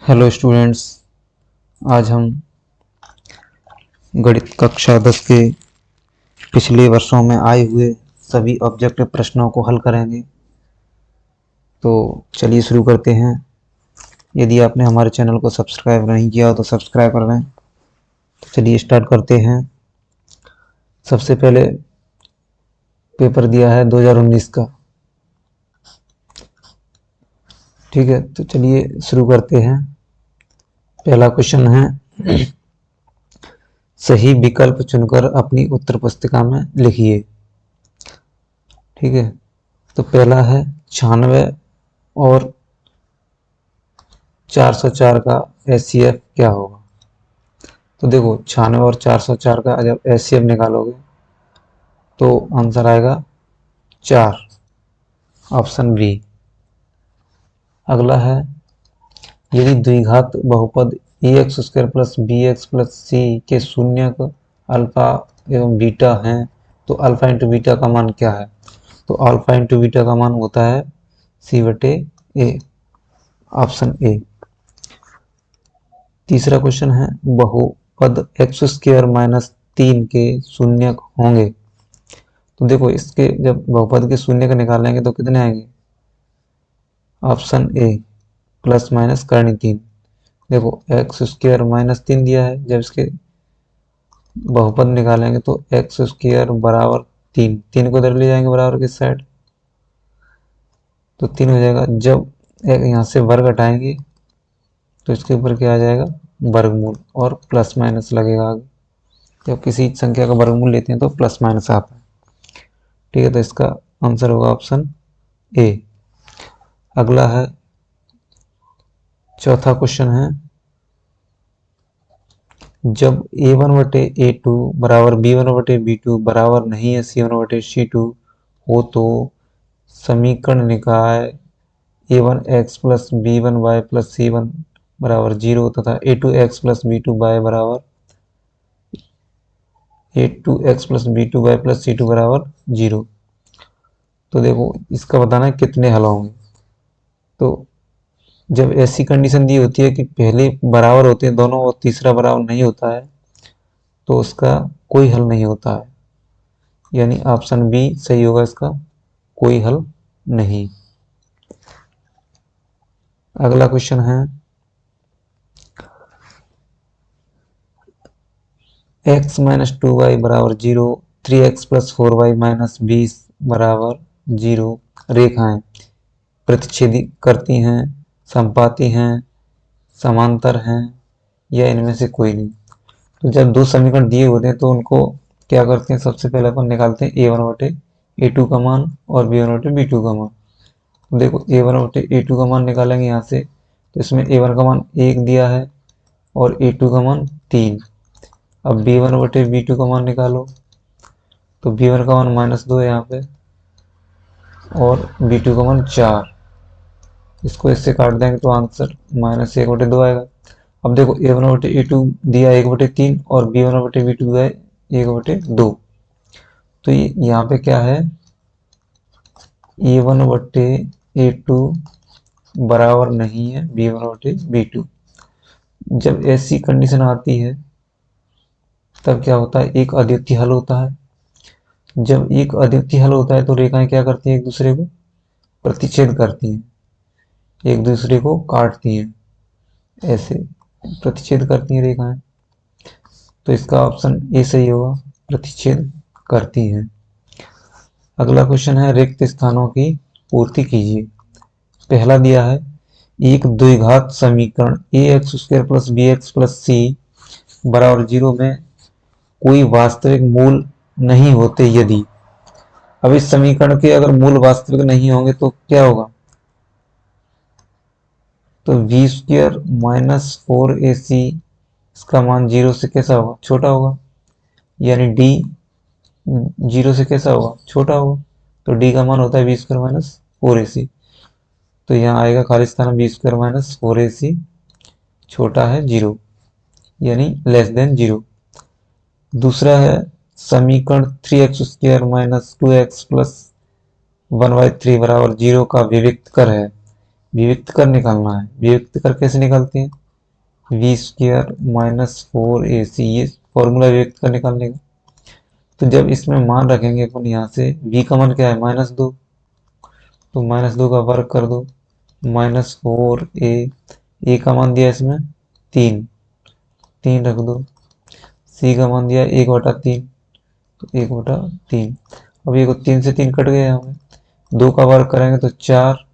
Hello students. आज हम गणित कक्षा 10 के पिछले वर्षों में आए हुए सभी ऑब्जेक्टिव प्रश्नों को हल करेंगे। तो चलिए शुरू करते हैं। यदि आपने हमारे चैनल को सब्सक्राइब नहीं किया हो तो सब्सक्राइब कर लें। तो चलिए स्टार्ट करते हैं। सबसे पहले पेपर दिया है 2019 का। ठीक है, तो चलिए शुरू करते हैं। पहला क्वेश्चन है, सही विकल्प चुनकर अपनी उत्तर पुस्तिका में लिखिए। ठीक है, तो पहला है 96 और 404 का एचसीएफ क्या होगा। तो देखो 96 और 404 का जब एचसीएफ निकालोगे तो आंसर आएगा 4, ऑप्शन बी। अगला है, यदि द्विघात बहुपद ax square plus B X plus C के शून्यक अल्फा एवं बीटा हैं तो अल्फा इंटू बीटा का मान क्या है। तो अल्फा इंटू बीटा का मान होता है c/a, ऑप्शन ए। तीसरा क्वेश्चन है, बहुपद एक्स स्क्वायर माइनस 3 के शून्यक होंगे। तो देखो इसके जब बहुपद के शून्यक निकालेंगे तो कितने आएंगे, ऑप्शन ए प्लस माइनस करनी 3। देखो एक्स स्क्वायर माइनस 3 दिया है, जब इसके बहुपद निकालेंगे तो एक्स स्क्वायर बराबर 3 को इधर ले जाएंगे बराबर किस साइड, तो 3 हो जाएगा। जब यहाँ से वर्ग हटाएंगे तो इसके ऊपर क्या आ जाएगा, वर्गमूल, और प्लस माइनस लगेगा आगे। जब किसी संख्या का वर्गमूल लेते हैं तो प्लस माइनस आता है। ठीक है, तो इसका आंसर होगा ऑप्शन ए। अगला है, चौथा क्वेश्चन है, जब a1/a2 बराबर b1/b2 बराबर नहीं है c1/c2 हो तो समीकरण निकाय a1x plus b1y plus c1 बराबर 0 तथा a2x प्लस b2y बराबर a2x plus b2y plus c2 बराबर 0। तो देखो इसका बताना है कितने हल होंगे। तो जब ऐसी कंडीशन दी होती है कि पहले बराबर होते हैं दोनों और तीसरा बराबर नहीं होता है तो उसका कोई हल नहीं होता है, यानी ऑप्शन बी सही होगा, इसका कोई हल नहीं। अगला क्वेश्चन है, x माइनस 2y बराबर 0, 3x प्लस 4y माइनस 20 बराबर 0 रेखाएं प्रतिच्छेदी करती हैं, समपाती हैं, समांतर हैं या इनमें से कोई नहीं। तो जब दो समीकरण दिए होते हैं तो उनको क्या करते हैं, सबसे पहले अपन निकालते हैं a1/a2 का मान और b1/b2 का मान। तो देखो a1/a2 का मान निकालेंगे यहाँ से, तो इसमें a1 का मान 1 दिया है और a2 का मान 3। अब b1/b2 का मान निकालो, तो b1 का मान -2 है यहाँ पे और b2 का मान 4। इसको इससे काट देंगे तो आंसर -1/2 आएगा। अब देखो a1/a2 दिया 1/3 और b1/b2 दिया 1/2। तो यहाँ पे क्या है, a1/a2 बराबर नहीं है b1/b2। जब ऐसी कंडीशन आती है तब क्या होता है, एक अद्वितीय हल होता है। जब एक अद्वितीय हल होता है तो रेखाएं क्या करती हैं, एक दूसरे को प्रतिच्छेद करती हैं, एक दूसरे को काटती हैं, ऐसे प्रतिच्छेद करती हैं रेखाएं। तो इसका ऑप्शन ए सही होगा, प्रतिच्छेद करती हैं। अगला क्वेश्चन है, रिक्त स्थानों की पूर्ति कीजिए। पहला दिया है, एक द्विघात समीकरण ax² plus bx plus c बराबर 0 में कोई वास्तविक मूल नहीं होते यदि। अब इस समीकरण के अगर मूल वास्तविक नहीं होंगे तो क्या होगा, तो b² माइनस 4ac इसका मान 0 से कैसा होगा, छोटा होगा, यानी d 0 से कैसा होगा, छोटा होगा। तो d का मान होता है b² माइनस 4ac। तो यहाँ आएगा खाली स्थान b² माइनस 4ac छोटा है 0, यानी लेस देन 0। दूसरा है, समीकरण 3x² माइनस 2x प्लस 1/3 बराबर 0 का विविक्त कर है। विविक्त कर निकालना है। विविक्त कर कैसे निकालते हैं? वी स्क्वायर माइनस 4ac, ये फॉर्मूला विविक्त कर निकालने का। तो जब इसमें मान रखेंगे अपन यहाँ से, v का मान क्या है? -2, तो -2 का वर्ग कर दो, -4a का मान दिया इसमें 3, 3 रख दो। c का मान दिया 1/3, तो 1/3। अब ये 3 से 3 कट गया, हमें 2 का वर्ग करेंगे तो 4,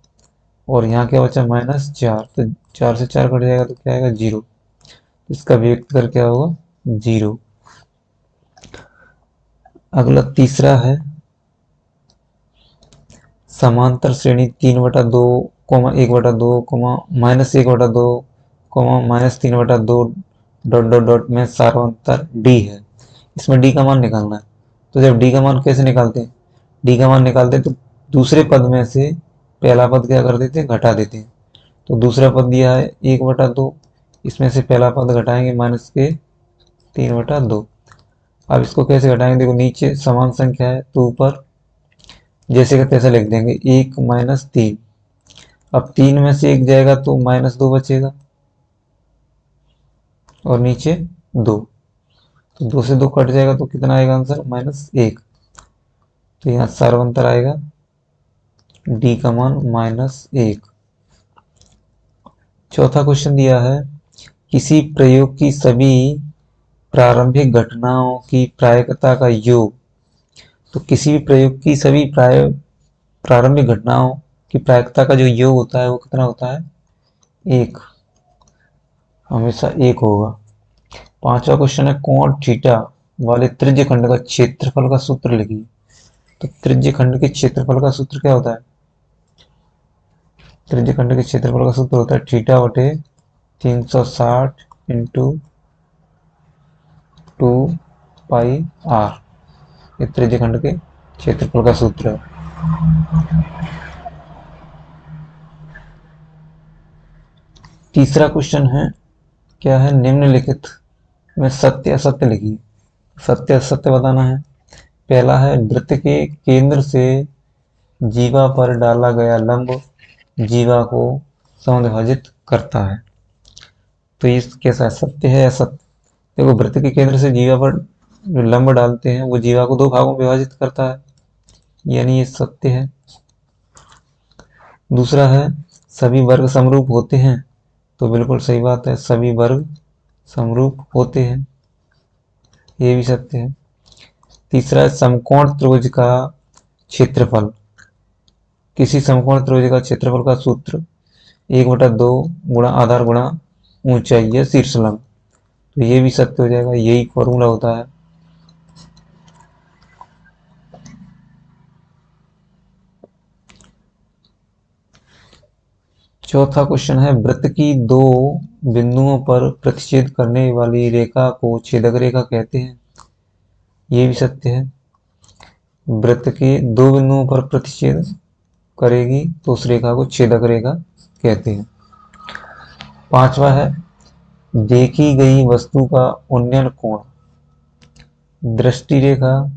और यहाँ क्या बचा? -4, तो 4 से 4 कट जाएगा तो क्या आएगा? 0। इसका वियुक्त कर क्या होगा? 0। अगला तीसरा है समांतर श्रेणी 3/2, 1/2, -1/2, -3/2 डॉट डॉट डॉट में सार्वंतर d है। इसमें d का मान निकालना है। तो जब d का मान कैसे निकालते हैं? d का मान निकालते हैं तो दूसरे पद में से पहला पद क्या कर देते हैं? घटा देते हैं। तो दूसरा पद दिया है 1/2, इसमें से पहला पद घटाएंगे माइनस के 3/2। अब इसको कैसे घटाएंगे? देखो नीचे समान संख्या है तो ऊपर जैसे का तैसा लिख देंगे, 1 - 3। अब 3 में से 1 जाएगा तो -2 बचेगा, और नीचे 2, तो 2 से 2 कट जाएगा तो कितना आएगा आंसर? -1। तो यहाँ सार्वंतर आएगा d का मान -1। चौथा क्वेश्चन दिया है किसी प्रयोग की सभी प्रारंभिक घटनाओं की प्रायिकता का योग। तो किसी भी प्रयोग की सभी प्रारंभिक घटनाओं की प्रायिकता का जो योग होता है वो कितना होता है? 1, हमेशा 1 होगा। पांचवा क्वेश्चन है कोण थीटा वाले त्रिज्य खंड का क्षेत्रफल का सूत्र लिखिए। तो त्रिज्य खंड के क्षेत्रफल का सूत्र क्या होता है? त्रिज्य खंड के क्षेत्रफल का सूत्र होता है थीटा बटे 360 इंटू 2πr। ये त्रिज्य खंड के क्षेत्रफल का सूत्र है। तीसरा क्वेश्चन है, क्या है? निम्नलिखित में सत्य असत्य लिखिए। सत्य असत्य बताना है। पहला है वृत्त के केंद्र से जीवा पर डाला गया लंब जीवा को समद्विभाजित करता है। तो ये कैसा है? सत्य है या असत्य? देखो वृत्त के केंद्र से जीवा पर जो लंब डालते हैं वो जीवा को 2 भागों में विभाजित करता है, यानी ये सत्य है। दूसरा है सभी वर्ग समरूप होते हैं। तो बिल्कुल सही बात है, सभी वर्ग समरूप होते हैं, ये भी सत्य है। तीसरा है समकोण त्रिभुज का क्षेत्रफल। किसी समकोण त्रिभुज का क्षेत्रफल का सूत्र 1/2 गुणा आधार गुणा ऊंचाई या शीर्षलंब। तो ये भी सत्य हो जाएगा, यही फॉर्मूला होता है। चौथा क्वेश्चन है वृत्त की 2 बिंदुओं पर प्रतिच्छेद करने वाली रेखा को छेदक रेखा कहते हैं। ये भी सत्य है। वृत्त के 2 बिंदुओं पर प्रतिच्छेद करेगी तो उस रेखा को छेदक रेखा कहते हैं। पांचवा है देखी गई वस्तु का उन्नयन कोण दृष्टि रेखा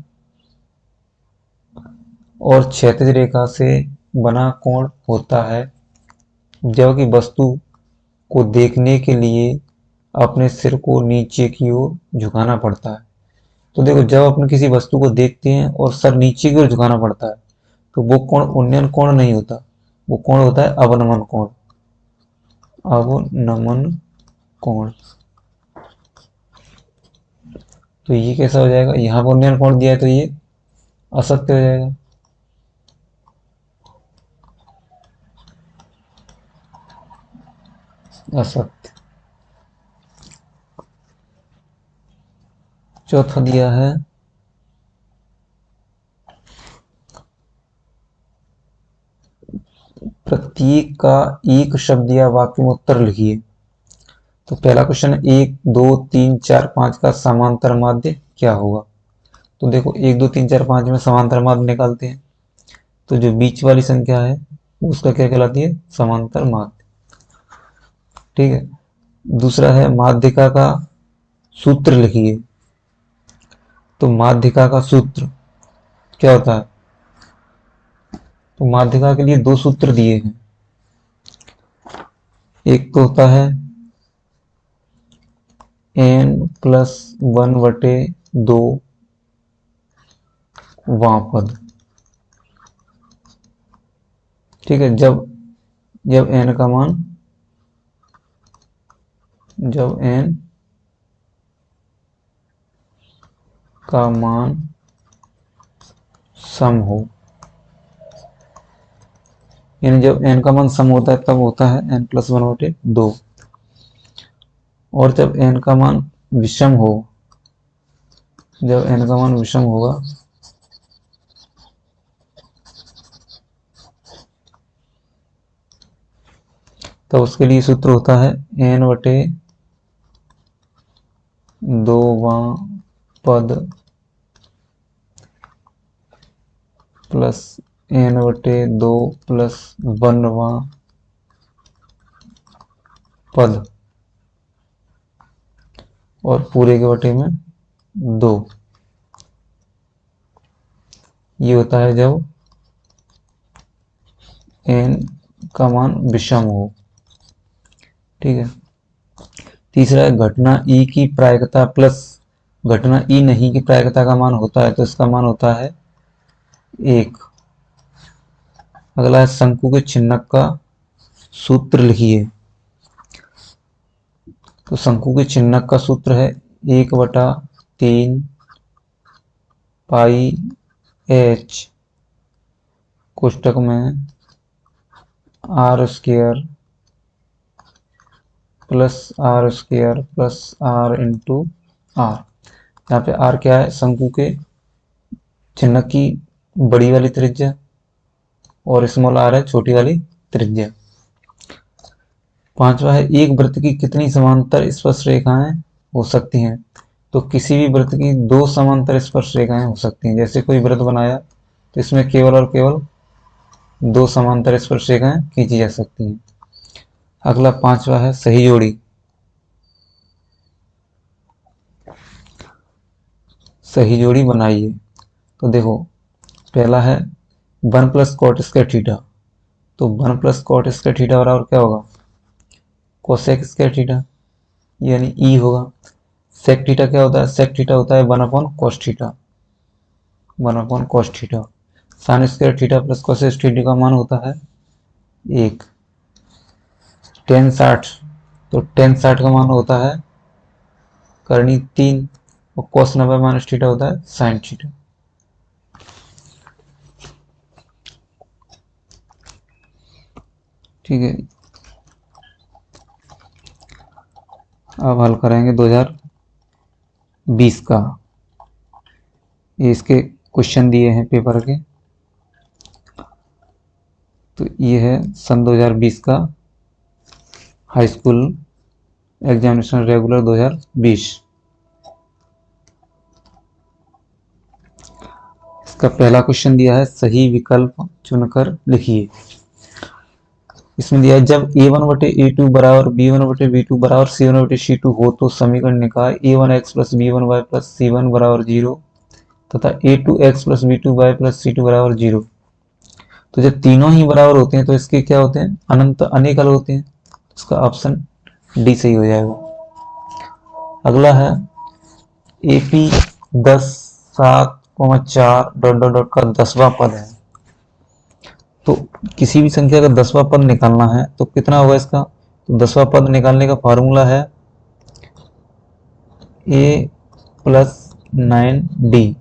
और क्षैतिज रेखा से बना कोण होता है, जबकि वस्तु को देखने के लिए अपने सिर को नीचे की ओर झुकाना पड़ता है। तो देखो जब अपन किसी वस्तु को देखते हैं और सर नीचे की ओर झुकाना पड़ता है तो वो कोण उन्नयन कोण नहीं होता, वो कोण होता है अवनमन कोण। अवनमन कोण। तो ये कैसा हो जाएगा? यहाँ पर उन्नयन कोण दिया है तो ये असत्य हो जाएगा। असत्य। चौथा दिया है प्रत्येक का एक शब्द या वाक्य में उत्तर लिखिए। तो पहला क्वेश्चन है 1 2 3 4 5 का समांतर माध्य क्या होगा? तो देखो 1 2 3 4 5 में समांतर माध्य निकालते हैं, तो जो बीच वाली संख्या है उसका क्या कहलाती है? समांतर माध्य। ठीक है। दूसरा है माध्यिका का सूत्र लिखिए। तो माध्यिका का सूत्र क्या होता है? तो माध्यिका के लिए 2 सूत्र दिए हैं। एक तो होता है n+1/2 वां पद। ठीक है, जब n का मान, जब n का मान सम हो, यानी जब n का मान सम होता है तब होता है n+1/2, और जब n का मान विषम हो, जब n का मान विषम होगा तो उसके लिए सूत्र होता है n/2 पद प्लस n/2 प्लस 1 पद और पूरे के बटे में 2। ये होता है जब n का मान विषम हो। ठीक है, तीसरा है घटना E की प्रायिकता प्लस घटना E नहीं की प्रायिकता का मान होता है तो इसका मान होता है 1। अगला है शंकु के छिन्नक का सूत्र लिखिए। तो शंकु के छिन्नक का सूत्र है 1/3 पाई h कोष्टक में r² plus r² plus r into r। यहाँ पे r क्या है, शंकु के छिन्नक की बड़ी वाली त्रिज्या और स्मॉल r है छोटी वाली त्रिज्या। पांचवा है एक वृत्त की कितनी समांतर स्पर्श रेखाएं हो सकती हैं। तो किसी भी वृत्त की 2 समांतर स्पर्श रेखाएं हो सकती हैं। जैसे कोई वृत्त बनाया तो इसमें केवल और केवल 2 समांतर स्पर्श रेखाएं खींची जा सकती हैं। अगला पांचवा है सही जोड़ी। सही जोड़ी बनाइए। तो देखो पहला है 1 प्लस कॉट स्क्वायर थीटा। तो 1 प्लस कॉट स्क्वायर थीटा बराबर क्या होगा, कोसेक स्क्वायर थीटा, यानी ई होगा। सेक थीटा क्या होता है, सेक थीटा होता है 1/cos theta, 1/cos theta. Sine square theta plus cosec theta का मान होता है 1। tan 60, तो tan 60 का मान होता है करनी 3 और cos 90 माइनस थीटा होता है साइन थीटा। ठीक है, अब हल करेंगे 2020 का। ये इसके क्वेश्चन दिए हैं पेपर के। तो ये है सन 2020 का हाई स्कूल एग्जामिनेशन रेगुलर 2020। इसका पहला क्वेश्चन दिया है सही विकल्प चुनकर लिखिए। इसमें दिया है जब a1/a2 बराबर b1/b2 बराबर c1/c2 हो तो समीकरण निकाय a1x plus b1y plus c1 बराबर 0 तथा a2x plus b2y plus c2 बराबर 0। तो जब तीनों ही बराबर होते हैं तो इसके क्या होते हैं, अनंत अनेक हल होते हैं। इसका ऑप्शन डी सही हो जाएगा। अगला है AP 10 7,4 डॉट डॉट डॉट का 10वां पद है। तो किसी भी संख्या का 10वां पद निकालना है तो कितना होगा इसका, तो 10वां पद निकालने का फॉर्मूला है a प्लस 9d।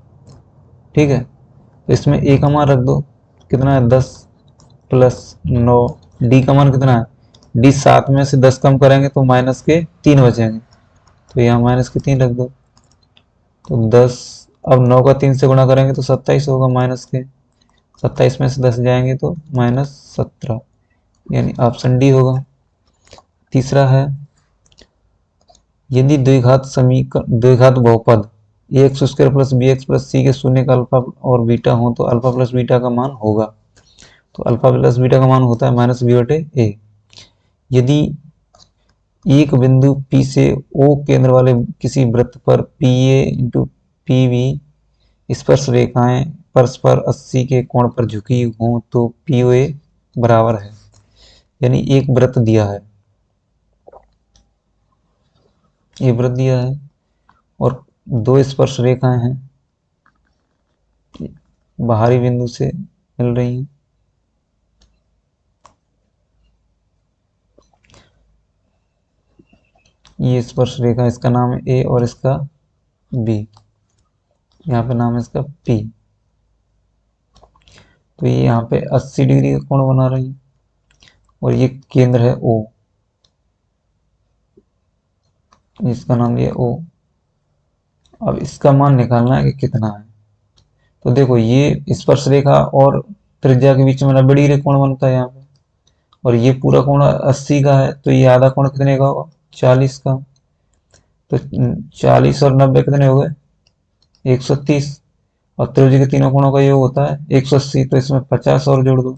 ठीक है, तो इसमें a का मान रख दो, कितना है 10 प्लस 9, d का मान कितना है, d 7 में से 10 कम करेंगे तो माइनस के 3 बचेंगे, तो यहाँ माइनस के 3 रख दो। तो 10, अब 9 का 3 से गुणा करेंगे तो 27 होगा, माइनस के 27 में से 10 जाएंगे तो -17, यानी ऑप्शन डी होगा। तीसरा है यदि द्विघात बहुपद ax² plus bx plus c के शून्य का अल्फा और बीटा हो तो अल्फा प्लस बीटा का मान होगा। तो अल्फा प्लस बीटा का मान होता है -b/a। यदि एक बिंदु P से O केंद्र वाले किसी वृत्त पर PA इंटू PB स्पर्श रेखाएं परस्पर 80 के कोण पर झुकी हों तो POA बराबर है। यानी एक वृत्त दिया है, ये वृत्त दिया है और दो स्पर्श रेखाएं हैं, बाहरी बिंदु से मिल रही हैं। ये स्पर्श रेखा, इसका नाम है ए और इसका बी, यहाँ पे नाम है इसका पी। तो ये यहाँ पे 80 डिग्री का कोण बना रही है और ये केंद्र है ओ, इसका नाम दिया ओ। अब इसका मान निकालना है कि कितना है। तो देखो ये स्पर्श रेखा और त्रिज्या के बीच में 90 डिग्री कोण बनता है यहाँ पे, और ये पूरा कोण 80 का है, तो ये आधा कोण कितने का होगा, 40 का। तो 40 और 90 कितने हो गए, 130, और त्रिभुज के तीनों कोणों का योग होता है 180, तो इसमें 50 और जोड़ दो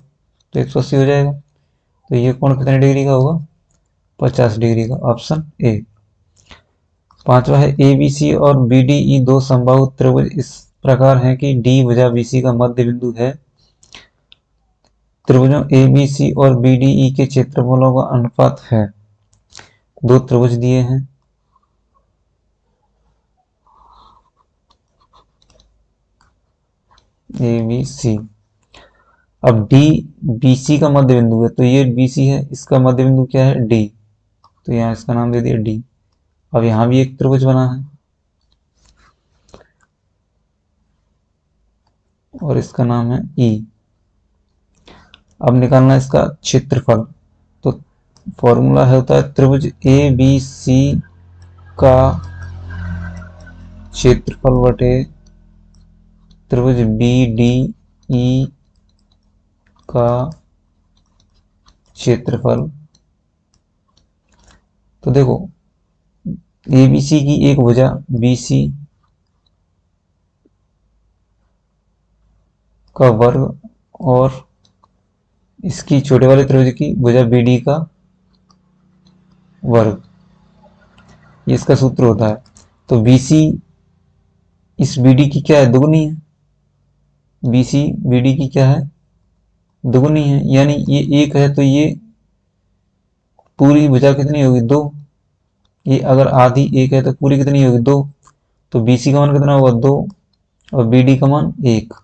तो 180 हो जाएगा। तो ये कोण कितने डिग्री का होगा, 50 डिग्री का, ऑप्शन ए। पांचवा है ए बी सी और बी डी ई दो समबाहु त्रिभुज इस प्रकार हैं कि डी भुजा बी सी का मध्य बिंदु है। त्रिभुजों ए बी सी और बी डी ई के क्षेत्रफलों का अनुपात है। दो त्रिभुज दिए हैं, ए बी सी। अब डी बी सी का मध्य बिंदु है, तो ये बी सी है, इसका मध्य बिंदु क्या है, डी, तो यहाँ इसका नाम दे दिया डी। अब यहाँ भी एक त्रिभुज बना है और इसका नाम है ई। अब निकालना है इसका क्षेत्रफल। तो फॉर्मूला होता है त्रिभुज ए बी सी का क्षेत्रफल बटे त्रिभुज बी डी ई का क्षेत्रफल। तो देखो ए बी सी की एक भुजा बी सी का वर्ग और इसकी छोटे वाले त्रिभुज की भुजा बी डी का वर्ग, ये इसका सूत्र होता है। तो बी सी इस बी डी की क्या है, दुगुनी है, बी सी बी डी की क्या है, दुगुनी है, यानी ये एक है तो ये पूरी भुजा कितनी होगी, दो। ये अगर आधी एक है तो पूरी कितनी होगी, दो। तो बी सी का मान कितना होगा, दो, और बी डी का मान एक।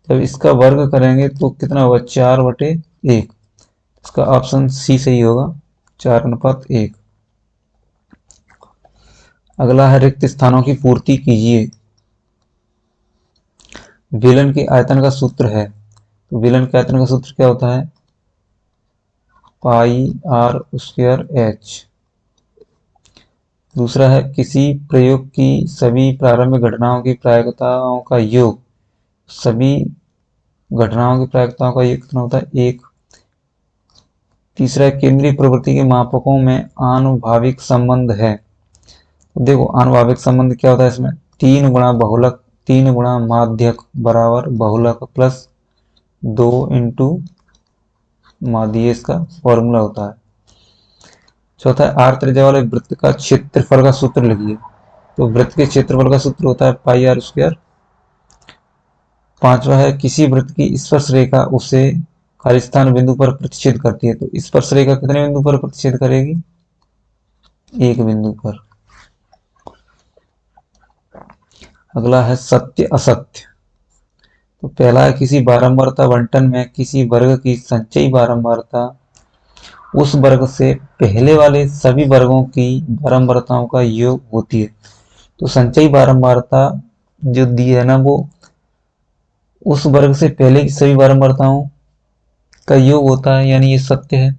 जब इसका वर्ग करेंगे तो कितना होगा, 4/1। इसका ऑप्शन सी सही होगा, 4:1। अगला है रिक्त स्थानों की पूर्ति कीजिए। बेलन के आयतन का सूत्र है, तो बेलन के आयतन का सूत्र क्या होता है, पाई आर स्क्वायर एच। दूसरा है किसी प्रयोग की सभी प्रारंभिक घटनाओं की प्रायिकताओं का योग, सभी घटनाओं की प्रायिकताओं का योग कितना होता है, 1। तीसरा है केंद्रीय प्रवृत्ति के मापकों में आनुभाविक संबंध है। तो देखो आनुभाविक संबंध क्या होता है इसमें, 3 गुणा बहुलक 3 गुणा माध्यक बराबर बहुलक प्लस 2 इंटू माध्य, इसका फॉर्मूला होता है। चौथा है आर त्रिज्या वाले वृत्त का क्षेत्रफल का सूत्र लिखिए। तो वृत्त के क्षेत्रफल का सूत्र होता है पाई आर स्क्वायर। पांचवा है किसी वृत्त की स्पर्श रेखा उसे खालिस्तान बिंदु पर प्रतिच्छेद करती है। तो स्पर्श रेखा कितने बिंदु पर प्रतिच्छेद करेगी, एक बिंदु पर। अगला है सत्य असत्य। तो पहला है किसी बारंबारता बंटन में किसी वर्ग की संचयी बारंबारता उस वर्ग से पहले वाले सभी वर्गों की बारंबारताओं का योग होती है। तो संचयी बारंबारता जो दी है ना, वो उस वर्ग से पहले की सभी बारंबारताओं का योग होता है, यानी ये सत्य है।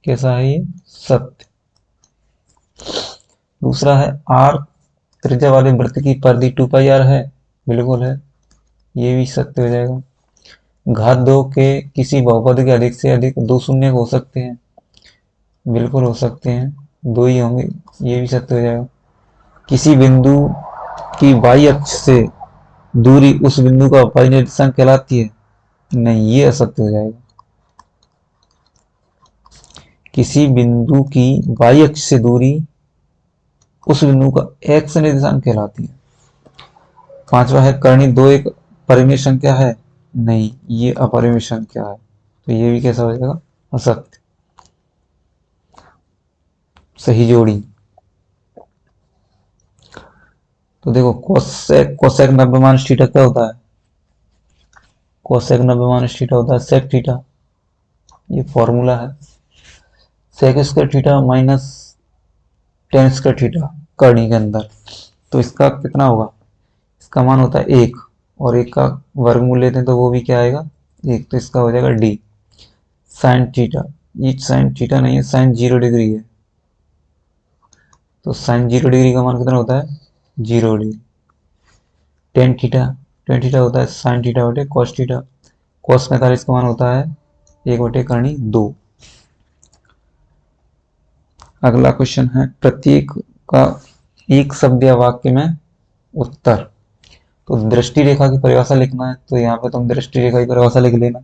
कैसा है ये, सत्य। दूसरा है आर त्रिज्या वाले वृत्त की परिधि 2πr है, बिल्कुल है, ये भी सत्य हो जाएगा। घात 2 के किसी बहुपद के अधिक से अधिक 2 शून्य हो सकते हैं, बिल्कुल हो सकते हैं, 2 ही होंगे, ये भी सत्य हो जाएगा। किसी बिंदु की y अक्ष से दूरी उस बिंदु का अवपाती निर्देशांक कहलाती है, नहीं, ये असत्य हो जाएगा। किसी बिंदु की y अक्ष से दूरी उस बिंदु का x निर्देशांक कहलाती है। पांचवा है कर्णी 2 एक परिमेय संख्या है, नहीं, ये अपरिमेय संख्या है, तो ये भी कैसा हो जाएगा, असत्य। सही जोड़ी। तो देखो कोसेक कोसेक 90 माइनस थीटा क्या होता है, कोसेक 90 माइनस थीटा होता है सेक थीटा, ये फॉर्मूला है। Sec square theta minus tan square theta करनी के अंदर, तो इसका कितना होगा, इसका मान होता है 1, और 1 का वर्गमूल लेते हैं तो वो भी क्या आएगा 1, तो इसका हो जाएगा डी साइन थीटा। ये साइन थीटा नहीं है, साइन 0 डिग्री है, तो साइन 0 डिग्री का मान कितना होता है 0 degree. Tan theta, tan theta होता है साइन थीटा बटे कॉस थीटा, कॉस 45 का मान होता है 1 बटे करनी 2। अगला क्वेश्चन है प्रत्येक का एक शब्द या वाक्य में उत्तर। तो दृष्टि रेखा की परिभाषा लिखना है, तो यहाँ पे तुम दृष्टि रेखा की परिभाषा लिख लेना।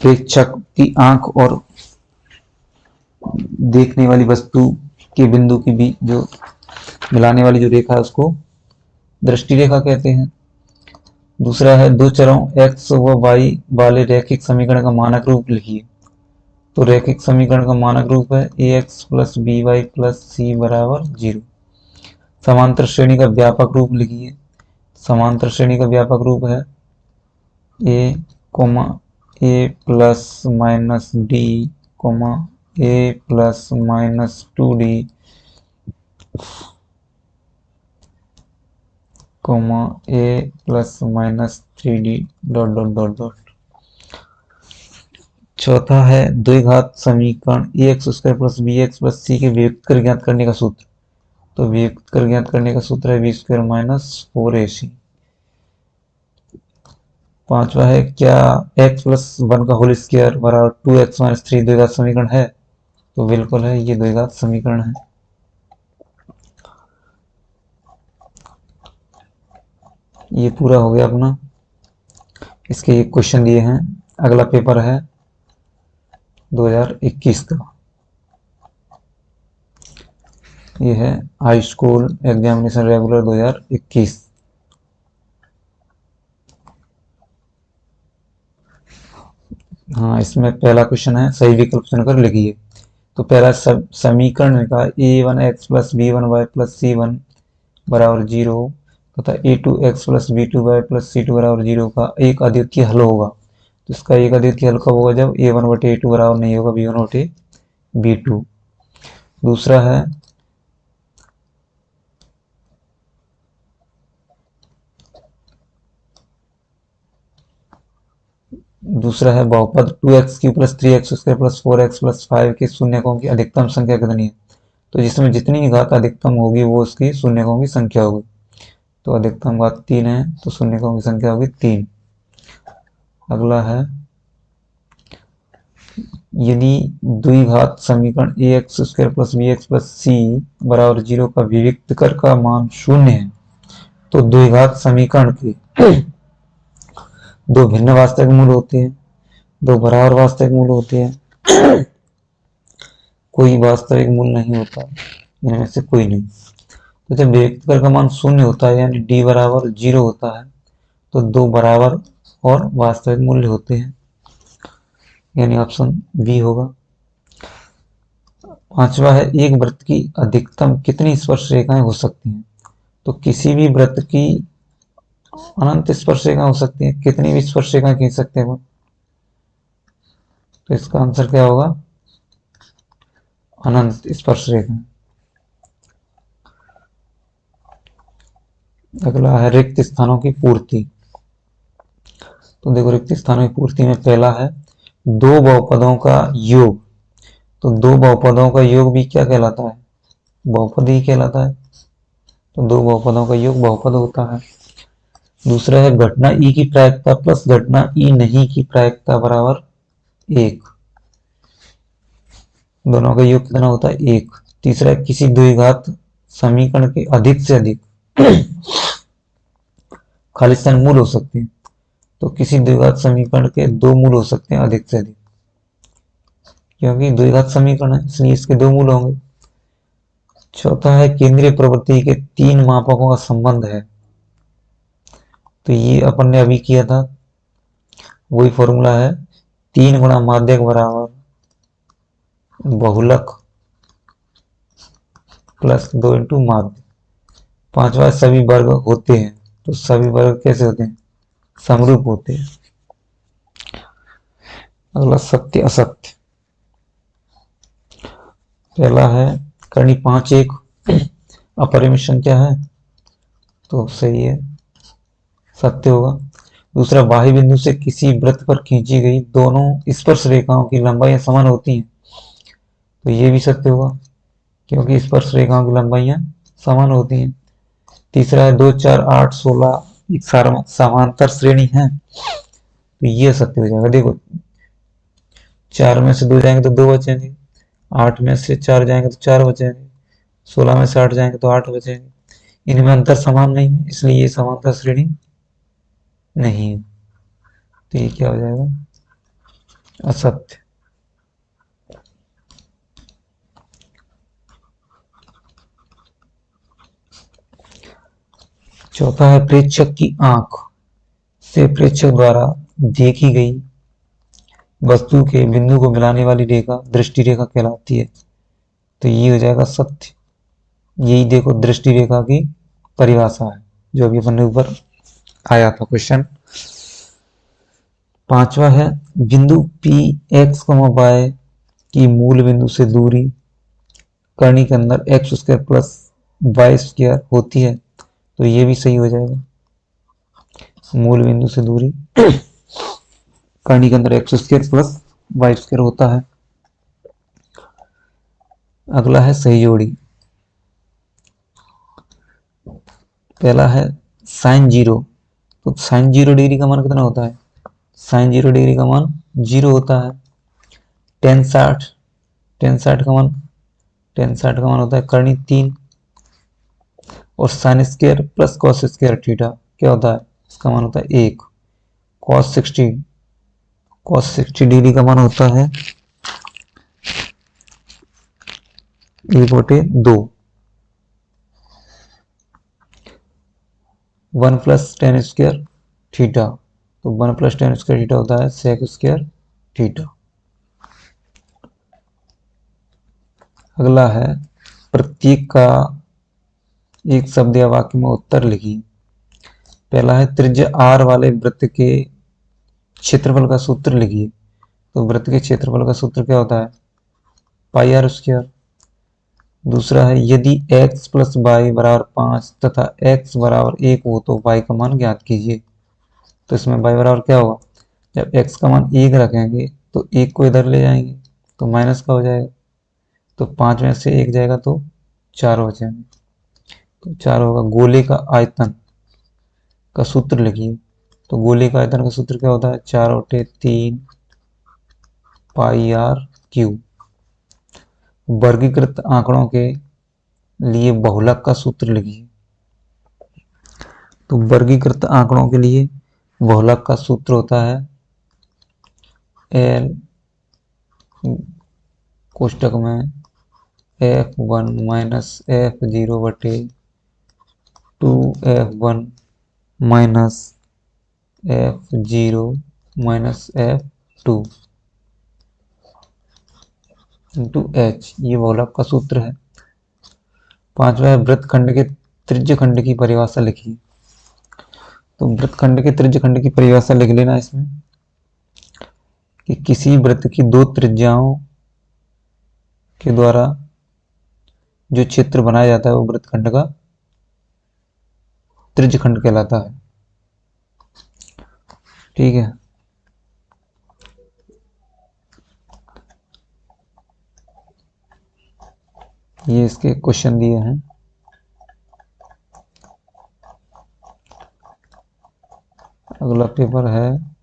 प्रेक्षक की आंख और देखने वाली वस्तु के बिंदु की बीच जो मिलाने वाली जो रेखा है उसको दृष्टि रेखा कहते हैं। दूसरा है दो चरों x व y वाले रैखिक समीकरण का मानक रूप लिखिए। तो रैखिक समीकरण का मानक रूप है ax plus B Y plus C बराबर 0। समांतर श्रेणी का व्यापक रूप लिखिए। समांतर श्रेणी का व्यापक रूप है a plus minus D a plus minus 2d a plus minus 3d dot dot dot dot. चौथा है द्विघात समीकरण ax square plus bx plus c के वियुक्त कर ज्ञात करने का सूत्र। तो वियुक्त कर ज्ञात करने का सूत्र है b स्क्वायर माइनस 4ac। पांचवा है क्या x प्लस 1 का होल स्क्वायर बराबर 2x माइनस 3 द्विघात समीकरण है। तो बिल्कुल है, ये द्विघात समीकरण है। ये पूरा हो गया अपना, इसके क्वेश्चन दिए हैं। अगला पेपर है 2021 का, ये है हाई स्कूल एग्जामिनेशन रेगुलर 2021। हाँ, इसमें पहला क्वेश्चन है सही विकल्प चुनकर लिखिए। तो पहला समीकरण का a1x plus b1y plus c1 बराबर 0 तथा a2x plus b2y plus c2 बराबर 0 का एक अद्वितीय हल होगा। तो इसका एक अद्वितीय हल कब होगा, जब a1 बटे a2 बराबर नहीं होगा b1 बटे b2। दूसरा है बहुपद 2x³ plus 3x² plus 4x plus 5 के शून्यकों की अधिकतम संख्या कितनी है। तो जिसमें जितनी घात अधिकतम होगी वो उसकी शून्यकों की संख्या होगी। तो अधिकतम घात 3 है, तो शून्यकों की संख्या होगी 3। अगला है यदि द्विघात समीकरण ax² plus bx plus c बराबर 0 का विविक्त कर का मान 0 है, तो द्विघात समीकरण के दो भिन्न वास्तविक मूल होते हैं, दो बराबर वास्तविक मूल होते हैं, कोई वास्तविक मूल नहीं होता, इनमें से कोई नहीं। तो जब विविक्त कर का मान 0 होता है यानी d बराबर 0 होता है, तो दो बराबर और वास्तविक मूल्य होते हैं, यानी ऑप्शन बी होगा। पांचवा है एक वृत्त की अधिकतम कितनी स्पर्श रेखाएं हो सकती हैं। तो किसी भी वृत्त की अनंत स्पर्श रेखा हो सकती है, कितनी भी स्पर्श रेखा खींच सकते हैं वो। तो इसका आंसर क्या होगा, अनंत स्पर्श रेखा। अगला है रिक्त स्थानों की पूर्ति। तो देखो रिक्त स्थानों की पूर्ति में पहला है दो बहुपदों का योग। तो दो बहुपदों का योग भी क्या कहलाता है, बहुपद ही कहलाता है। तो दो बहुपदों का योग बहुपद होता है। दूसरा है घटना ई की प्रायिकता प्लस घटना ई नहीं की प्रायिकता बराबर 1। दोनों का योग कितना होता है 1। तीसरा है किसी द्विघात समीकरण के अधिक से अधिक खालिस्तान मूल हो सकते हैं। तो किसी द्विघात समीकरण के दो मूल हो सकते हैं अधिक से अधिक, क्योंकि द्विघात समीकरण है इसलिए इसके दो मूल होंगे। चौथा है केंद्रीय प्रवृत्ति के तीन मापकों का संबंध है। तो ये अपन ने अभी किया था, वही फॉर्मूला है 3 गुणा माध्यक बराबर बहुलक प्लस 2 इंटू माध्य। पांचवा सभी वर्ग होते हैं। तो सभी वर्ग कैसे होते हैं? समरूप होते हैं। अगला सत्य असत्य। पहला है करनी 5 एक अपरिमेय संख्या है, तो सही है, सत्य होगा। दूसरा, बाह्य बिंदु से किसी वृत्त पर खींची गई दोनों स्पर्श रेखाओं की लंबाइयां समान होती हैं, तो ये भी सत्य होगा क्योंकि स्पर्श रेखाओं की लंबाइयां समान होती हैं। तीसरा है 2 4 8 16 एक समांतर श्रेणी है, तो ये सत्य हो जाएगा। देखो 4 में से 2 जाएंगे तो 2 बचेंगे, 8 में से 4 जाएंगे तो 4 बचेंगे, 16 में से 8 जाएंगे तो 8 बचेंगे। इनमें अंतर समान नहीं है, इसलिए ये समांतर श्रेणी नहीं है। तो ये क्या हो जाएगा? असत्य। चौथा है प्रेक्षक की आंख से प्रेक्षक द्वारा देखी गई वस्तु के बिंदु को मिलाने वाली रेखा दृष्टि रेखा कहलाती है, तो ये हो जाएगा सत्य। यही देखो दृष्टि रेखा की परिभाषा है जो अभी अपने ऊपर आया था क्वेश्चन। पांचवा है बिंदु पी एक्स वाई की मूल बिंदु से दूरी करनी के अंदर X square plus Y square होती है, तो ये भी सही हो जाएगा। मूल बिंदु से दूरी करनी के अंदर X square plus Y square होता है। अगला है सही जोड़ी। पहला है साइन जीरो, तो साइन 0 डिग्री का मान कितना होता है? साइन 0 डिग्री का मान 0 होता है। टेन साठ, टेन साठ का मान होता है करनी 3, और sine square plus cos square theta क्या होता है? इसका मान होता है 1। कॉस 60 डिग्री का मान होता है 1/2। 1 प्लस टेन स्क्वायर थीटा, तो 1 प्लस टेन स्क्वायर थीटा होता है सेक स्क्वायर थीटा। अगला है प्रत्येक का एक शब्द या वाक्य में उत्तर लिखिए। पहला है त्रिज्या r वाले वृत्त के क्षेत्रफल का सूत्र लिखिए। तो वृत्त के क्षेत्रफल का सूत्र क्या होता है? पाई आर स्क्वायर। दूसरा है यदि x प्लस वाई बराबर 5 तथा x बराबर 1 हो तो y का मान ज्ञात कीजिए। तो इसमें y बराबर क्या होगा? जब x का मान 1 रखेंगे तो 1 को इधर ले जाएंगे तो माइनस का हो जाएगा, तो 5 में से 1 जाएगा तो 4 हो जाएंगे, तो 4 होगा। गोले का आयतन का सूत्र लिखिए। तो गोले का आयतन का सूत्र क्या होता है? 4/3 पाई आर क्यूब। वर्गीकृत आंकड़ों के लिए बहुलक का सूत्र लिखिए। तो वर्गीकृत आंकड़ों के लिए बहुलक का सूत्र होता है एल कोष्टक में f1 minus f0/2 f1 minus f0 minus f2 into h, ये बहुलक का सूत्र है। पांचवा है वृत्तखंड के त्रिज्यखंड की परिभाषा लिखिए। तो वृत्तखंड के त्रिज्यखंड की परिभाषा लिख लेना इसमें कि किसी वृत्त की दो त्रिज्याओं के द्वारा जो क्षेत्र बनाया जाता है वो वृत्तखंड का त्रिज्यखंड कहलाता है। ठीक है, ये इसके क्वेश्चन दिए हैं। अगला पेपर है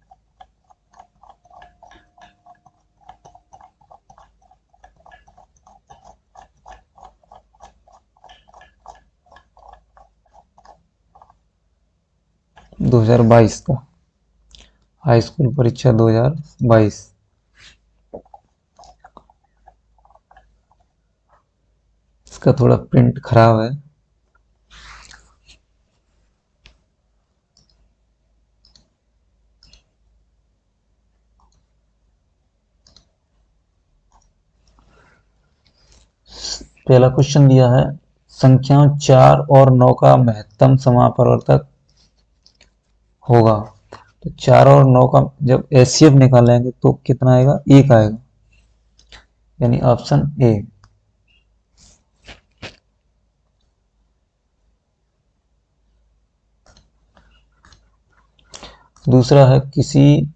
दो 2022 का, हाई स्कूल परीक्षा 2022। इसका थोड़ा प्रिंट खराब है। पहला क्वेश्चन दिया है संख्याओं 4 और 9 का महत्तम समापवर्तक होगा। तो 4 और 9 का जब एचसीएफ निकालेंगे तो कितना आएगा, 1 आएगा, यानी ऑप्शन ए। दूसरा है किसी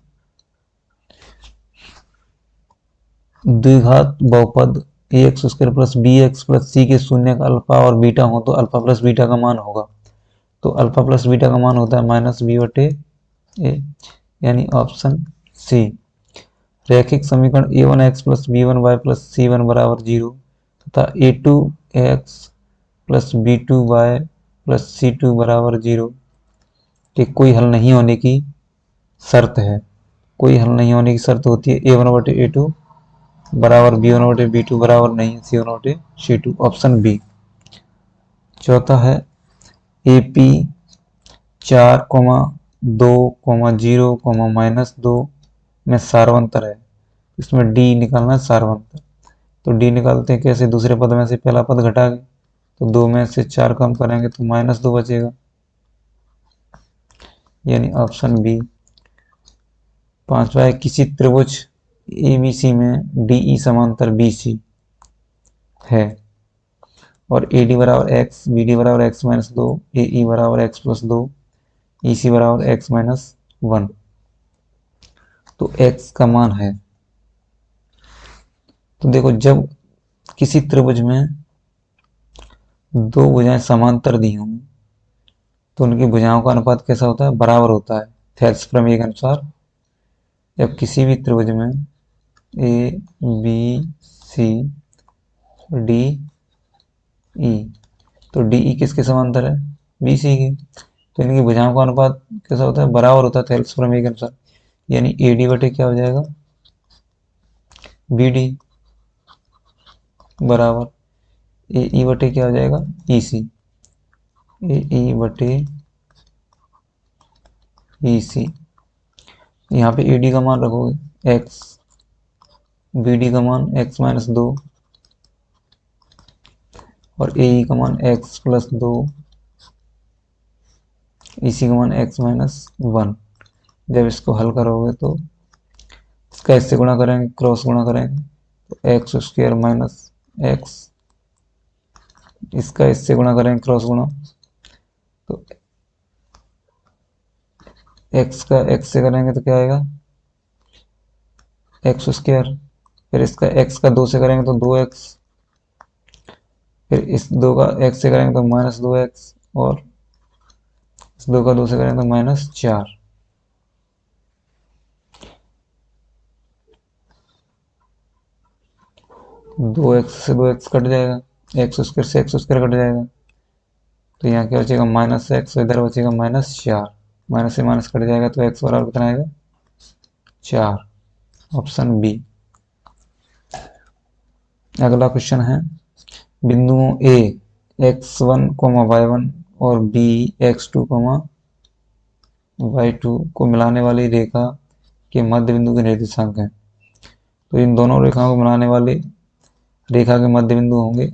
द्विघात बहुपद ax square plus bx plus c के शून्य का अल्फा और बीटा हो तो अल्फा प्लस बीटा का मान होगा। तो अल्फा प्लस बीटा का मान होता है माइनस बी बटे ए, यानी ऑप्शन सी। रैखिक समीकरण a1x plus b1y plus c1 बराबर 0 तथा a2x plus b2y plus c2 बराबर 0 के कोई हल नहीं होने की शर्त है। कोई हल नहीं होने की शर्त होती है a1 बटे a2 बराबर b1 बटे b2 बराबर नहीं c1 बटे c2, ऑप्शन बी। चौथा है AP 4,2,0, -2 में सारवंतर है। इसमें D निकालना है सारवंतर। तो D निकालते हैं कैसे, दूसरे पद में से पहला पद घटा के, तो 2 में से 4 कम करेंगे तो -2 बचेगा, यानी ऑप्शन बी। पांचवा है किसी त्रिभुज ABC में DE समांतर BC है और AD बराबर x, BD बराबर x माइनस 2, AE बराबर x प्लस 2, EC बराबर x माइनस 1। तो x का मान है, तो देखो जब किसी त्रिभुज में दो भुजाएं समांतर दी होंगी तो उनकी भुजाओं का अनुपात कैसा होता है, बराबर होता है थेल्स प्रमेय के अनुसार। जब किसी भी त्रिभुज में A B C D E, तो DE किसके समांतर है, BC की, तो इनकी भुजाओं का अनुपात कैसा होता है, बराबर होता है थेल्स प्रमेय के अनुसार, यानी AD बटे क्या हो जाएगा, BD बराबर AE बटे क्या हो जाएगा, EC, AE बटे EC। यहाँ पे AD का मान रखोगे x, BD का मान x माइनस 2 और AE का मान x प्लस 2, EC का मान x माइनस 1। जब इसको हल करोगे तो इसका इससे गुणा करेंगे, क्रॉस गुणा करेंगे तो एक्स स्क्वायर माइनस एक्स, इसका इससे गुणा करेंगे क्रॉस गुणा तो एक्स का एक्स से करेंगे तो क्या आएगा, एक्स स्क्वायर, फिर इसका एक्स का 2 से करेंगे तो 2x, फिर इस 2 का x से करेंगे तो माइनस 2x और इस 2 का 2 से करेंगे तो -4। दो एक्स से 2x कट जाएगा, एक्स स्क्वायर से एक्स स्क्वायर कट जाएगा, तो यहाँ क्या बचेगा -x, इधर बचेगा -4, माइनस से माइनस कट जाएगा तो x बराबर कितना आएगा, 4, ऑप्शन बी। अगला क्वेश्चन है बिंदुओं A x1, y1 और B x2, y2 को मिलाने वाली रेखा के मध्य बिंदु के निर्देशांक हैं। तो इन दोनों रेखाओं को मिलाने वाली रेखा के मध्य बिंदु होंगे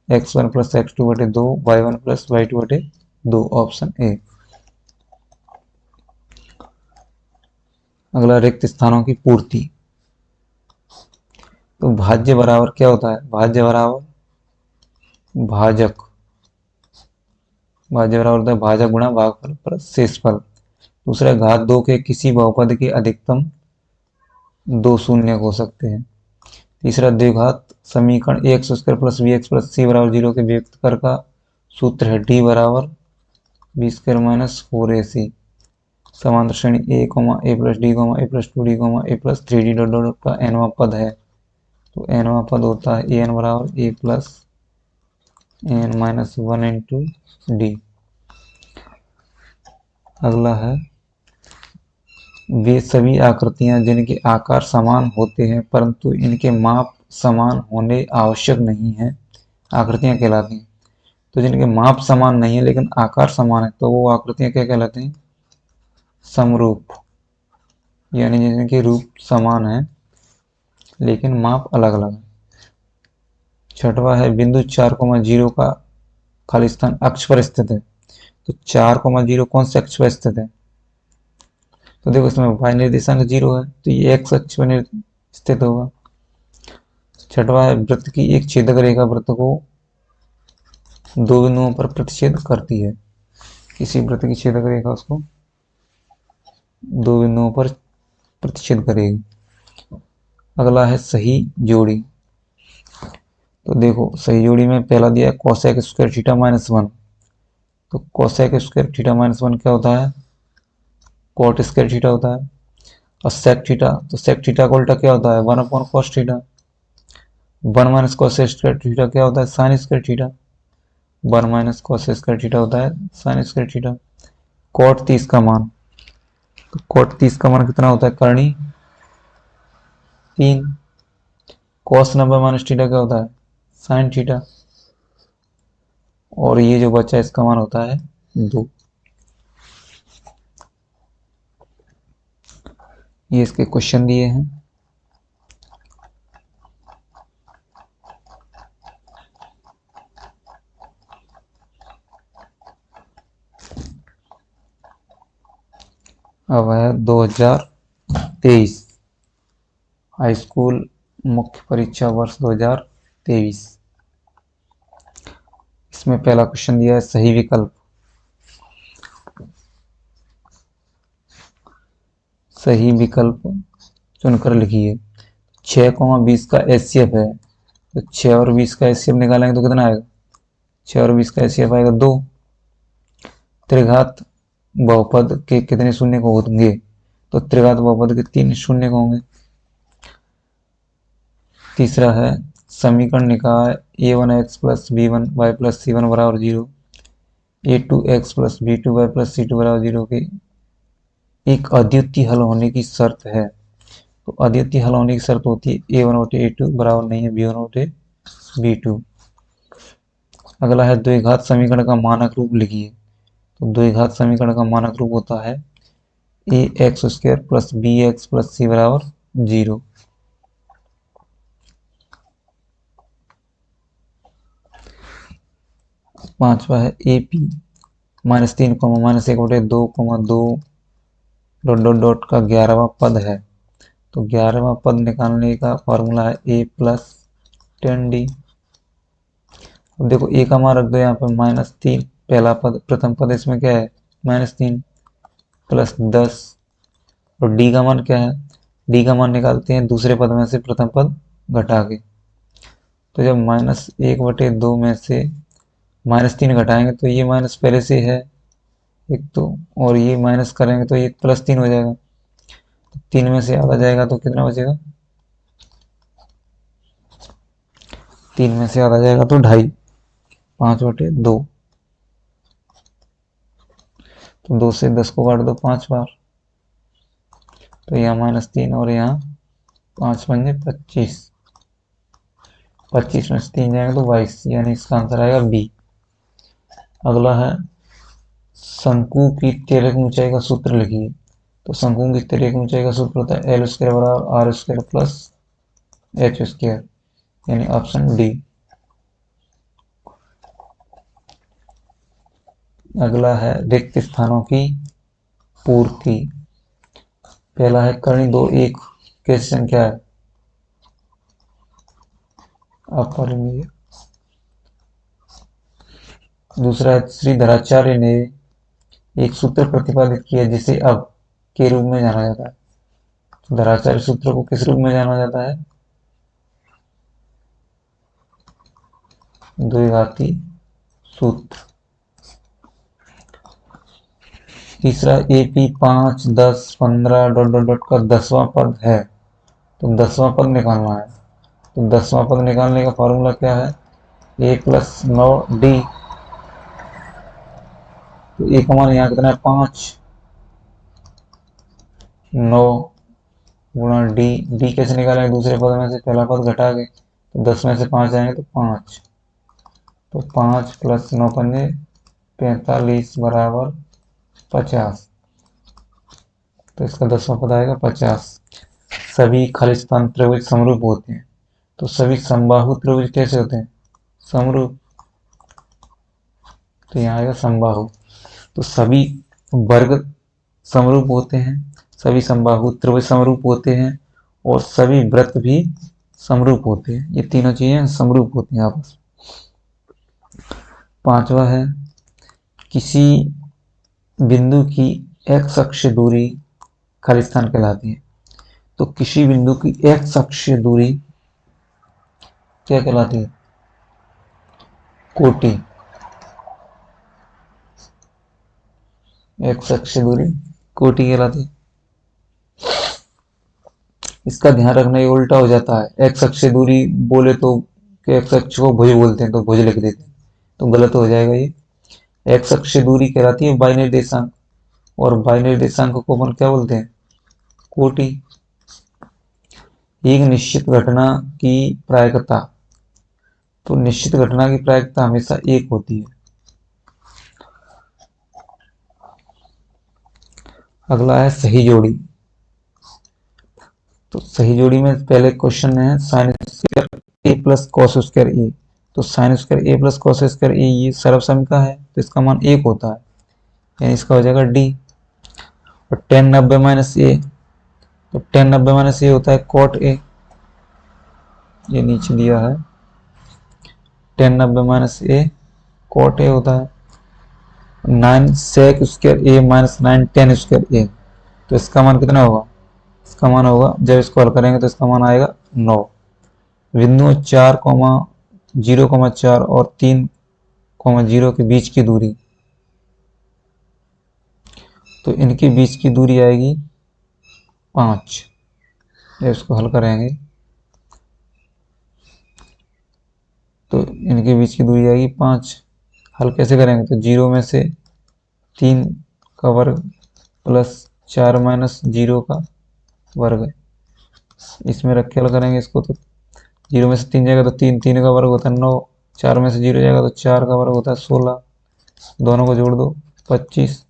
x1 प्लस x2 बटे 2, y1 प्लस y2 बटे 2, ऑप्शन ए। अगला रिक्त स्थानों की पूर्ति। तो भाज्य बराबर क्या होता है, भाज्य बराबर भाजक, भाज्य बराबर होता है भाजक गुणा भागफल प्लस शेषफल। दूसरा घात 2 के किसी बहुपद के अधिकतम 2 शून्य हो सकते हैं। तीसरा द्विघात समीकरण ax square plus bx plus c बराबर 0 के व्यक्त कर का सूत्र है d बराबर b स्क्वायर माइनस 4ac। समांतर श्रेणी a plus d a plus 2d a plus 3d dot dot का nवां पद है। तो nवां पद होता है an बराबर a plus n minus 1 into D. अगला है वे सभी आकृतियां जिनके आकार समान होते हैं परंतु इनके माप समान होने आवश्यक नहीं है, आकृतियां कहलाती हैं। तो जिनके माप समान नहीं है लेकिन आकार समान है तो वो आकृतियां क्या कहलाती हैं, समरूप, यानी जिनके रूप समान है लेकिन माप अलग अलग है। छठवा है बिंदु 4,0 का खालिस्तान अक्ष पर स्थित है। तो 4,0 कौन से अक्ष पर स्थित है? तो देखो इसमें y निर्देशांक 0 है, तो ये x अक्ष पर स्थित होगा। छठवां है वृत्त की एक छेदक रेखा वृत्त को दो बिंदुओं पर प्रतिच्छेद करती है। किसी वृत्त की छेदक रेखा उसको दो बिंदुओं पर प्रतिच्छेद करेगी। अगला है सही जोड़ी। तो देखो सही जोड़ी में पहला दिया है कोसेक स्क्वायर थीटा माइनस 1। तो कोसेक स्क्वायर थीटा माइनस 1 क्या होता है? कोट स्क्वायर थीटा होता है। और सेक थीटा, तो सेक थीटा का उल्टा क्या होता है? 1/cos theta. 1 minus cos square theta क्या होता है? Sine square theta. 1 minus cos square theta होता है साइन स्क्वायर थीटा। कोट 30 का मान, तो कोट 30 का मान कितना होता है? करनी 3। कॉस 90 माइनस थीटा क्या होता है? Sine theta. और ये जो बचा है इसका मान होता है 2। ये इसके क्वेश्चन दिए हैं। अब है 2023 हाई स्कूल मुख्य परीक्षा वर्ष 2023। इसमें पहला क्वेश्चन दिया है सही विकल्प। सही विकल्प चुनकर लिखिए। 6,20 का एचसीएफ है, तो 6 और 20 का एचसीएफ निकालेंगे तो कितना आएगा? 6 और 20 का एचसीएफ आएगा 2। त्रिघात बहुपद के कितने शून्य को होंगे? तो त्रिघात बहुपद के 3 शून्य को होंगे। तीसरा है समीकरण निकाय a1x plus b1y plus c1 बराबर 0, a2x plus b2y plus c2 बराबर 0 के एक अद्वितीय हल होने की शर्त है। तो अद्वितीय हल होने की शर्त होती है a1/a2 बराबर नहीं है b1/b2। अगला है द्विघात समीकरण का मानक रूप लिखिए। तो द्विघात समीकरण का मानक रूप होता है ax square plus bx plus c बराबर 0। पांचवा है AP -3, -1/2, डॉट डॉट डॉट का 11वां पद है। तो 11वां पद निकालने का फॉर्मूला है a प्लस 10d। अब देखो a का मान रख दो यहाँ पे -3, पहला पद प्रथम पद इसमें क्या है? -3 प्लस 10। और d का मान क्या है? d का मान निकालते हैं दूसरे पद में से प्रथम पद घटा के। तो जब -1/2 में से -3 घटाएंगे तो ये माइनस पहले से है एक, तो और ये माइनस करेंगे तो ये +3 हो जाएगा। तो 3 में से आधा जाएगा तो कितना बचेगा? 3 में से आधा जाएगा तो 2.5, 5/2। तो 2 से 10 को काट दो 5 बार, तो यहाँ -3 और यहाँ 5 पंजे 25, 25 में से 3 जाएगा तो 22, यानी इसका आंसर आएगा बी। अगला है शंकु की तिर्यक ऊंचाई का सूत्र लिखिए। तो शंकु की तिर्यक ऊंचाई का सूत्र होता है L स्क्वायर बराबर R square plus H square, यानी ऑप्शन डी। अगला है रिक्त स्थानों की पूर्ति। पहला है करनी 2 1 कैसी संख्या है? अपरिमेय। दूसरा है श्रीधराचार्य ने एक सूत्र प्रतिपादित किया जिसे अब के रूप में जाना जाता है। तो धराचार्य सूत्र को किस रूप में जाना जाता है? द्विघाती सूत्र। तीसरा AP 5, 10, 15 डॉट डॉट डॉट का 10वां पद है, तो 10वां पद निकालना है। तो 10वां पद निकालने का फॉर्मूला क्या है? a plus 9d। तो a का मान यहाँ कितना है? 5, 9 गुणा d कैसे निकालेंगे? दूसरे पद में से पहला पद घटा के, तो 10 में से 5 जाएंगे तो 5, तो 5 प्लस 9 पंजे 45 बराबर 50। तो इसका 10वां पद आएगा 50। सभी खालिस्तान त्रिभुज समरूप होते हैं। तो सभी समबाहु त्रिभुज कैसे होते हैं? समरूप। तो यहाँ आएगा समबाहु। तो सभी वर्ग समरूप होते हैं, सभी समबाहु त्रिभुज समरूप होते हैं और सभी वृत्त भी समरूप होते हैं। ये तीनों चीजें समरूप होती हैं आपस में। पांचवा है किसी बिंदु की x अक्ष दूरी खाली स्थान कहलाती है। तो किसी बिंदु की x अक्ष दूरी क्या कहलाती है? कोटि। x अक्ष दूरी कोटि कहलाती है। इसका ध्यान रखना, ये उल्टा हो जाता है। x अक्ष दूरी बोले तो x अक्ष को भुज बोलते हैं, तो भुज लिख देते हैं, तो गलत हो जाएगा ये। x अक्ष दूरी कहलाती है बाई निर्देशांक, और बाई निर्देशांक को अपन क्या बोलते हैं? कोटि। एक निश्चित घटना की प्रायिकता, तो निश्चित घटना की प्रायिकता हमेशा एक होती है। अगला है सही जोड़ी। तो सही जोड़ी में पहले क्वेश्चन है sine square A plus cos square A. तो साइन स्क्वायर ए प्लस कॉस स्क्वायर ए ये सर्वसम है, तो इसका मान 1 होता है, यानी इसका हो जाएगा डी। और टेन 90 माइनस ए, तो टेन 90 माइनस ए होता है कॉट ए, ये नीचे दिया है। Tan 90 minus A cot A होता है। 9 sec square A minus 9 tan square A, तो इसका मान कितना होगा? इसका मान होगा, जब इसको हल करेंगे तो इसका मान आएगा 9। बिंदुओं 4,0,4 और 3,0 के बीच की दूरी, तो इनके बीच की दूरी आएगी 5। जब इसको हल करेंगे तो इनके बीच की दूरी आएगी 5। हल कैसे करेंगे? तो 0 में से 3 का वर्ग प्लस 4 माइनस 0 का वर्ग, इसमें रख के हल करेंगे इसको। तो 0 में से 3 जाएगा तो 3 का वर्ग होता है 9, 4 में से 0 जाएगा तो 4 का वर्ग होता है 16, दोनों को जोड़ दो 25।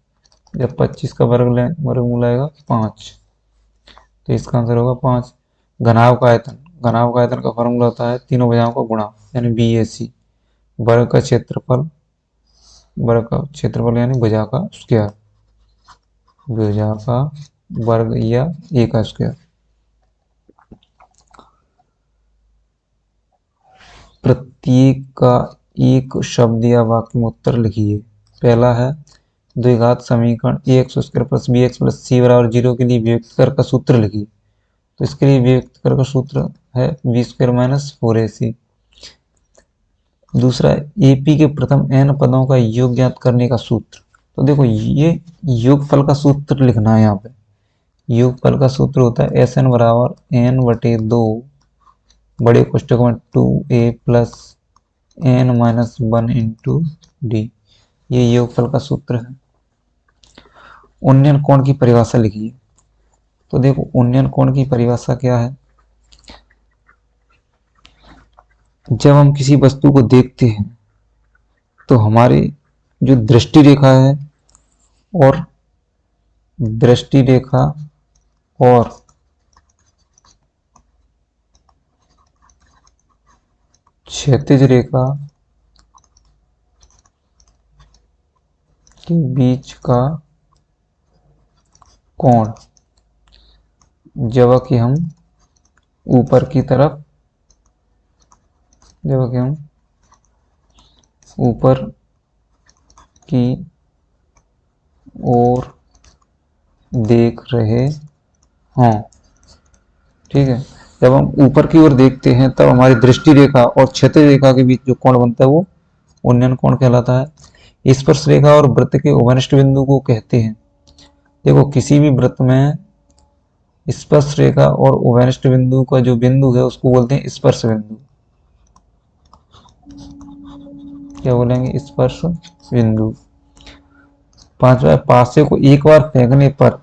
जब 25 का वर्गमूल आएगा 5, तो इसका आंसर होगा 5। घनाभ का आयतन, घनाभ का आयतन का फॉर्मूला होता है तीनों भुजाओं का गुणा, यानी BAC। वर्ग का क्षेत्रफल, वर्ग का क्षेत्रफल यानी भुजा का स्क्वायर, भुजा का वर्ग या ए का स्क्वायर। प्रत्येक का एक शब्द या वाक्य में उत्तर लिखिए। पहला है द्विघात समीकरण ax square plus bx plus c बराबर 0 के लिए व्यक्त कर का सूत्र लिखिए। तो इसके लिए व्यक्त कर का सूत्र है b स्क्वायर माइनस 4ac। दूसरा AP के प्रथम n पदों का योग ज्ञात करने का सूत्र। तो देखो ये योगफल का सूत्र लिखना है। यहाँ पे योगफल का सूत्र होता है SN बराबर n/2 बड़े कोष्ठक में 2a plus n minus 1 into D, ये योगफल का सूत्र है। उन्नयन कोण की परिभाषा लिखिए। तो देखो उन्नयन कोण की परिभाषा क्या है? जब हम किसी वस्तु को देखते हैं तो हमारी जो दृष्टि रेखा है और दृष्टि रेखा और क्षैतिज रेखा के बीच का कोण, जबकि हम ऊपर की तरफ, जबकि हम ऊपर की ओर देख रहे हों, ठीक है। जब हम ऊपर की ओर देखते हैं तब हमारी दृष्टि रेखा और क्षैतिज रेखा के बीच जो कोण बनता है वो उन्नयन कोण कहलाता है। स्पर्श रेखा और वृत्त के उभयनिष्ठ बिंदु को कहते हैं। देखो किसी भी वृत्त में स्पर्श रेखा और उभयनिष्ठ बिंदु का जो बिंदु है उसको बोलते हैं स्पर्श बिंदु। क्या बोलेंगे? स्पर्श बिंदु। पांचवा, पासे को एक बार फेंकने पर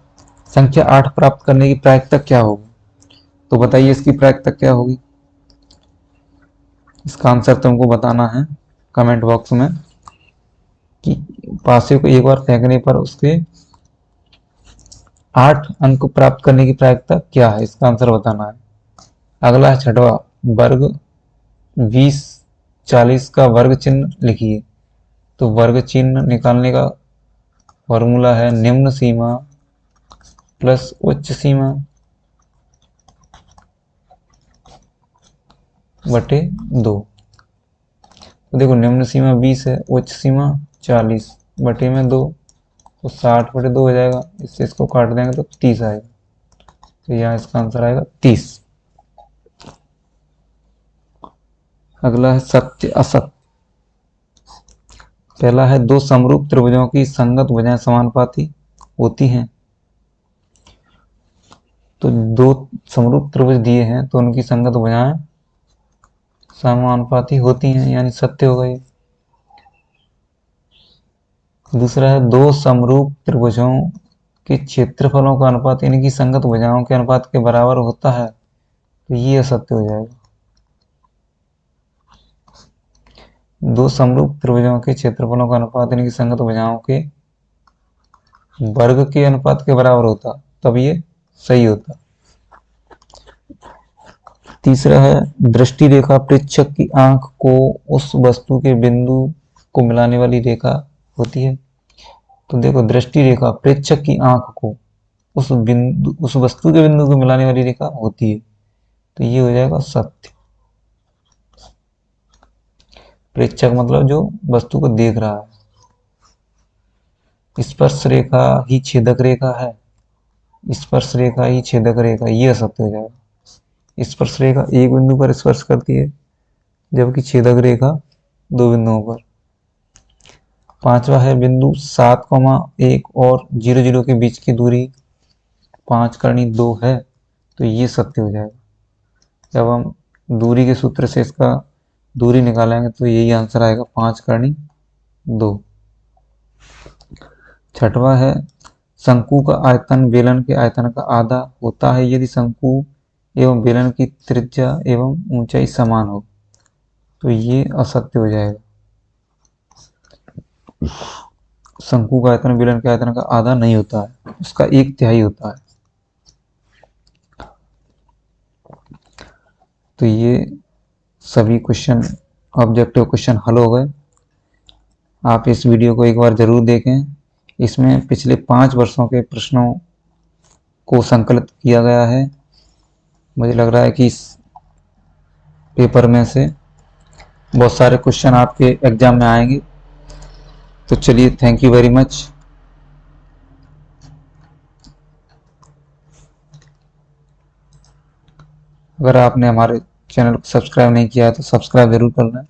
संख्या 8 प्राप्त करने की प्रायिकता क्या होगी? तो बताइए इसकी प्रायिकता क्या होगी? इसका आंसर तुमको बताना है कमेंट बॉक्स में कि पासे को एक बार फेंकने पर उसके 8 अंक प्राप्त करने की प्रायिकता क्या है, इसका आंसर बताना है। अगला है छठवा, वर्ग 20 40 का वर्ग चिन्ह लिखिए। तो वर्ग चिन्ह निकालने का फॉर्मूला है निम्न सीमा प्लस उच्च सीमा बटे 2। तो देखो निम्न सीमा 20 है, उच्च सीमा 40 बटे में 2, तो 60 बटे 2 हो जाएगा। इससे इसको काट देंगे तो 30 आएगा। तो यहाँ इसका आंसर आएगा 30। अगला है सत्य असत्य। पहला है दो समरूप त्रिभुजों की संगत भुजाएं समानुपाती होती हैं। तो दो समरूप त्रिभुज दिए हैं तो उनकी संगत भुजाएं समानुपाती होती हैं, यानी सत्य होगा ये। दूसरा है दो समरूप त्रिभुजों के क्षेत्रफलों का अनुपात इनकी संगत भुजाओं के अनुपात के बराबर होता है, तो ये असत्य हो जाएगा। दो समरूप त्रिभुजों के क्षेत्रफलों का अनुपात इनकी संगत भुजाओं के वर्ग के अनुपात के बराबर होता, तब ये सही होता। तीसरा है दृष्टि रेखा प्रेक्षक की आंख को उस वस्तु के बिंदु को मिलाने वाली रेखा होती है। तो देखो दृष्टि रेखा प्रेक्षक की आंख को उस वस्तु के बिंदु को मिलाने वाली रेखा होती है, तो ये हो जाएगा सत्य। प्रेक्षक मतलब जो वस्तु को देख रहा है। स्पर्श रेखा ही छेदक रेखा है, स्पर्श रेखा ही छेदक रेखा, ये असत्य हो जाएगा। स्पर्श रेखा एक बिंदु पर स्पर्श करती है, जबकि छेदक रेखा दो बिंदुओं पर। पांचवा है बिंदु 7,1 और 0,0 के बीच की दूरी 5/2 है, तो ये सत्य हो जाएगा। जब हम दूरी के सूत्र से इसका दूरी निकालेंगे तो यही आंसर आएगा 5/2। छठवा है शंकु का आयतन बेलन के आयतन का आधा होता है यदि शंकु एवं बेलन की त्रिज्या एवं ऊंचाई समान हो, तो ये असत्य हो जाएगा। शंकु का आयतन बेलन के आयतन का आधा नहीं होता है, उसका 1/3 होता है। तो ये सभी क्वेश्चन ऑब्जेक्टिव क्वेश्चन हल हो गए। आप इस वीडियो को एक बार जरूर देखें। इसमें पिछले 5 वर्षों के प्रश्नों को संकलित किया गया है। मुझे लग रहा है कि इस पेपर में से बहुत सारे क्वेश्चन आपके एग्जाम में आएंगे। तो चलिए, थैंक यू वेरी मच। अगर आपने हमारे चैनल को सब्सक्राइब नहीं किया है तो सब्सक्राइब जरूर कर लें।